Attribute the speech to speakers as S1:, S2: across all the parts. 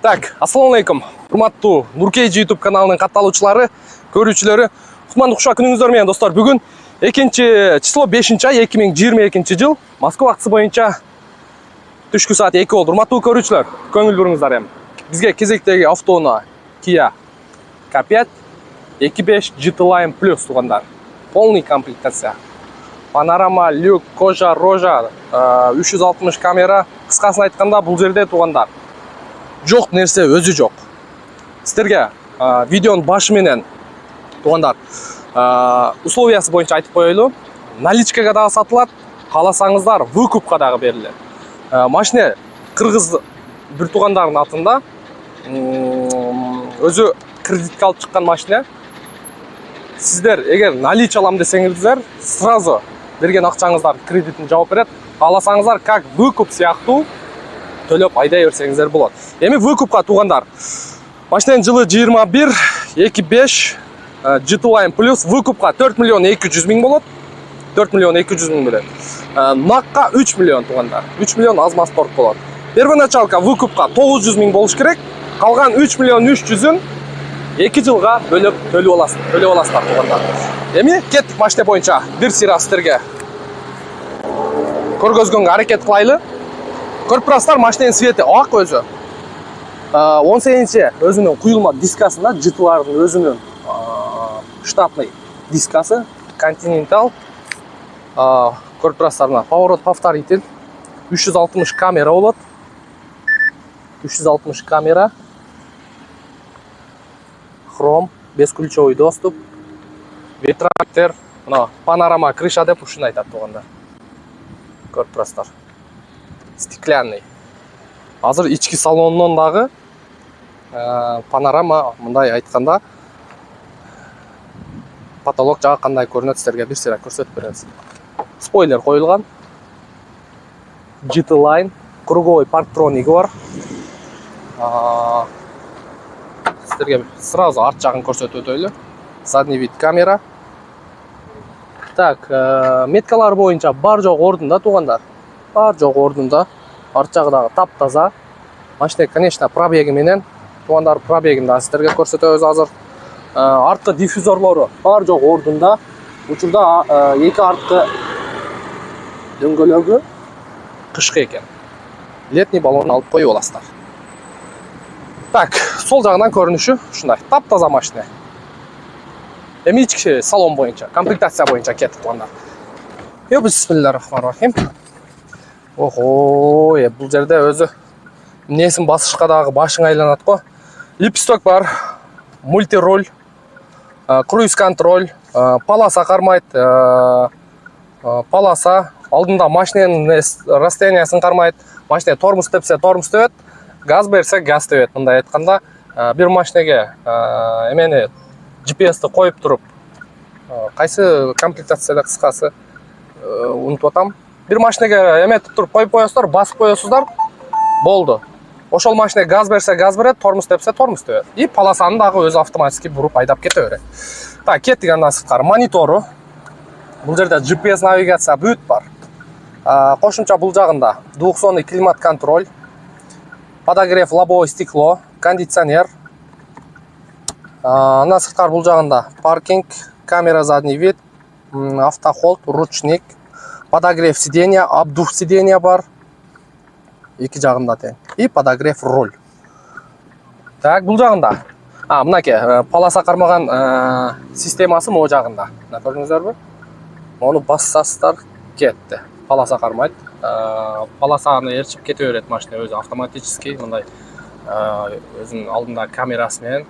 S1: Так, ассалаумалейкум. Урматтуу Нуркейджи YouTube каналынын катталуучулары, көрүүчүлөрү, кутмандуу кушак күнүңүздөр менен достор. Бүгүн 2 число 5-ай 2022 жыл Москва вакыты боюнча түшкү саат 2 болду. Урматтуу көрүүчүлөр, көңүл буруңуздар эми. Бизге кезектеги автоунаа Kia K5 2.5 GT Line Plus тугандар. Полный комплектация. Панорама, люк, кожа, рожа, 360 камера. Кыскасын айтканда, бул жерде тугандар жок нерсе өзү жок. Сиздерге видеонун башы менен тугандар условиясы боюнча айтып коелу. Наличкага дагы сатылат, кааласаңыздар выкупка дагы берилет. Машина кыргыз бир туугандардын атында, өзү кредитке алып чыккан машина. Сиздер эгер наличие алам десеңиздер, сразу берген акчаңыздар кредитин жаап берет. Кааласаңыздар как выкуп сыяктуу төлөп айдай берсеңиздер болот. Эми выкупка туугандар. Машинанын жылы 21, 2.5 GT Line Plus выкупка 4 миллион 200 миң болот. 4 миллион 200 миң белет. Накка 3 миллион туугандар. 3 миллион аз-маз торг болот. Первоначалка выкупка 900 миң болуш керек. Калган 3 миллион 300-ын 2 жылга бөлөп төлөп аласыздар туугандар. Эми кеттик машина боюнча бир сыйра сиздерге көргөзгөнгө аракет кылайлы. Көрүп турасыздар, машинанын свети ак өзү. 18 өзүнүн куюлма дискасында, GT-лардын өзүнүн штатный дискасы, Continental. Көрүп турасыздар, мына поворот повторитель, 360 камера болот. 360 камера. Хром, бесключевой доступ, ветрактер, мына панорама крыша деп ушуну айтат туугандар. Көрүп турасыздар. Стеклянный. Азыр ички салонунан дагы панорама, мындай айтканда, потолок жагы кандай көрүнөт сиздерге бир сыйра көрсөтүп беребиз. Спойлер коюлган. GT Line, круговой парктрониги бар. Сиздерге сразу арт жагын көрсөтүп өтөйлү. Задний вид камера. Так, меткалар боюнча бар жок ордунда туугандар. Бар жок ордунда. Арт жагы дагы таптаза. Машина, конечно, пробеги менен. Туугандар, пробегин да сиздерге көрсөтөбүз азыр. Арткы диффузорлору бар жок ордунда. Учурда эки арткы дөңгөлөгү кышкы экен. Летний баллон алып коюп аласыздар. Так, сол жагынан көрүнүшү ушундай. Таптаза машина. Эми ички салон боюнча, комплектация боюнча кеттик туугандар. Бисмиллахиррахманиррахим. Охо, бул жерде өзү эмнесин басышка дагы башың айланат го. Липсток бар, мультироль, круиз контроль, полоса кармайт, полоса, алдында машинанын расстояниясын кармайт. Машина тормоз тепсе тормоз тебет, газ берсе газ тебет. Мындай айтканда, бир машинеге эмени GPS-ти коюп туруп, кайсы комплектацияда кыскасы унутуп атам. Бир машинеге эметип туруп коюп коесуздар, басып коесуздар, болду. Ошол машина газ берсе газ берет, тормоз тепсе тормоз тебет. И полосаны дагы өзү автоматически буруп айдап кете берет. Так, кеттик андан сырткары. Монитору. Бул жерде GPS навигация бүт бар. Кошумча бул жагында двухзонный климат контроль, подогрев лобовое стекло, кондиционер. Андан сырткары бул жагында паркинг, камера задний вид, автохолд, ручник, подогрев сиденья, обдув сиденья бар. Эки жагында тең. И подогрев руль. Так, бул жагында. Мынакей, полоса кармаган системасы могу жагында. Мына көрдүңүздөрбү? Мону бассаңыздар кетти. Полоса кармайт. Полосаны ээрчип кете берет машина өзү автоматически, мындай өзүнүн алдында камерасы менен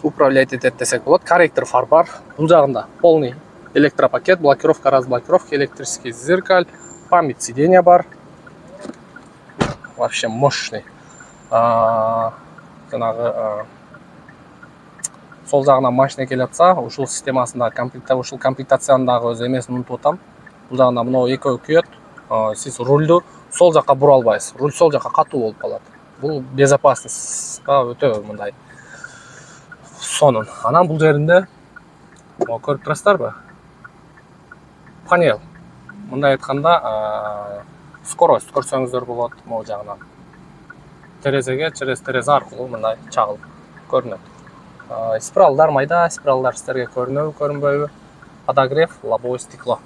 S1: управлять этет десек болот. Корректор фар бар. Бул жагында полный электропакет, блокировка, разблокировка, электрический зеркаль, память сиденья бар. Вообще мощный. Жанагы сол жагынан машина келип атса, ушул системасында ушул комплектациянын өзү эмесин унутуп атам. Бул жагында мына экөө күйөт. Сиз рульду сол жакка бура албайсыз. Руль сол жакка катуу болуп калат. Бул безопасностька өтө мындай сонун. Анан бул жеринде көрүп турасыздарбы? Панел. Мындай айтканда скорость көрсөңүздөр болот могу жагынан. терезеге через терезе аркылуу мындай чагылып көрүнөт. Спиралдар майда спиралдар сиздерге көрүнөбү, көрүнбөйбү? Подогрев, лобовое стекло.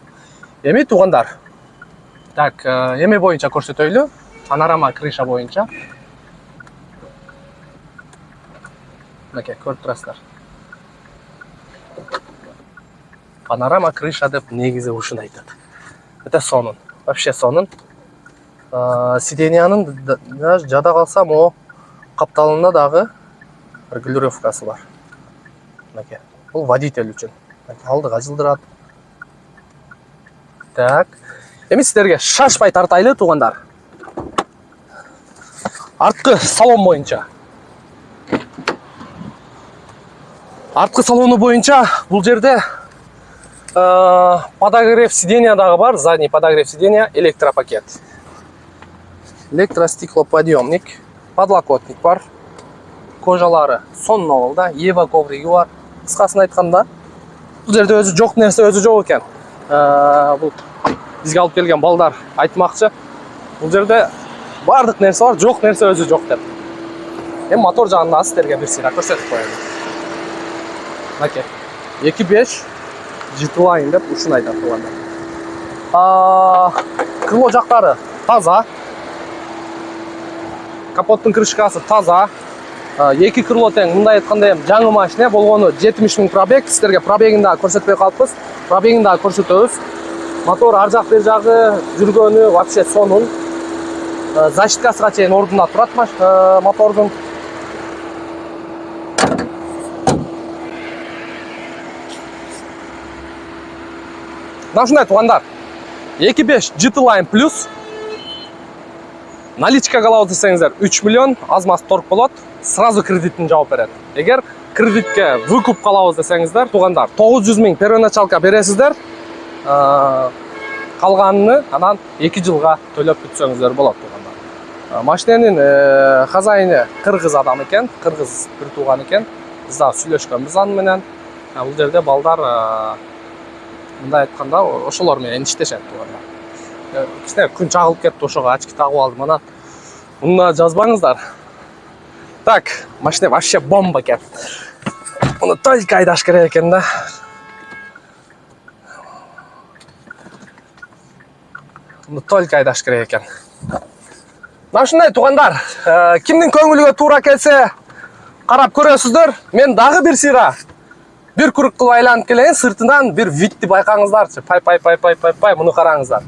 S1: Эми туугандар. Так, эме боюнча көрсөтөйлү. Панорама крыша боюнча. Мынакей, көрүп турасыздар. Панорама крыша деп негизи ушуну айтат. Это сонун. Вообще сонун. Сиденьянын жада калсам, о капталында дагы регулировкасы бар. Мынакей, бул водитель үчүн. Алдыга жылдырат. Так. Эми сиздерге шашпай тартайлы туугандар. Арткы салон боюнча. Арткы салону боюнча бул жерде подогрев сиденья дагы бар, задний подогрев сиденья, электропакет. Электростеклоподъемник, подлокотник бар. Кожалары сонун болду, Ева ковриги бар. Кыскасын айтканда, бул жерде өзү жок нерсе өзү жок экен. Бул бизге алып келген балдар айтмакчы. Бул жерде бардык нерсе бар, жок нерсе өзү жок деп. Эми мотор жагында сиздерге бир сыйра көрсөтүп коеюн. Мынакей, 2.5 GT-Line деп ушуну айтат туугандар. Крыло жактары таза. Капоттун крышкасы таза. Эки крыло тең, мындай айтканда эми жаңы машина болгону 70.000 пробег. Сиздерге пробегин да көрсөтпөй калыппыз. Пробегин да көрсөтөбүз. Мотор ар жак бер жагы жүргөнү вообще сонун. Защиткасыга чейин ордунда турат мотордун. Ушундай туугандар. 2.5 GT-Line плюс. Наличка калабыз десеңиздер 3 миллион аз-маз торг болот. Сразу кредитин жаап берет. Эгер кредитке выкуп калабыз десеңиздер, туугандар 900 000 первоначалка бересиздер. Калганын анан 2 жылга төлөп бүтсөңүздөр болот туугандар. Машинанын хозяйыны кыргыз адам экен, кыргыз бир тууган экен. Биз дагы сүйлөшкөнбүз аны менен. Бул жерде балдар мындай айтканда ошолор менен иштешет туугандар. Кичине күн чагылып кетти, ошого очки тагып алдым анан. Муну жазбаңыздар. Так, машина вообще бомба экен. Муну только айдаш керек экен да. Муну только айдаш керек экен. Ушундай туугандар, кимдин көңүлүгө туура келсе карап көрөсүздөр. Мен дагы бир сыйра бир курук кылып айланып келейин, сыртынан бир витти байкаңыздарчы. Пай, муну караңыздар.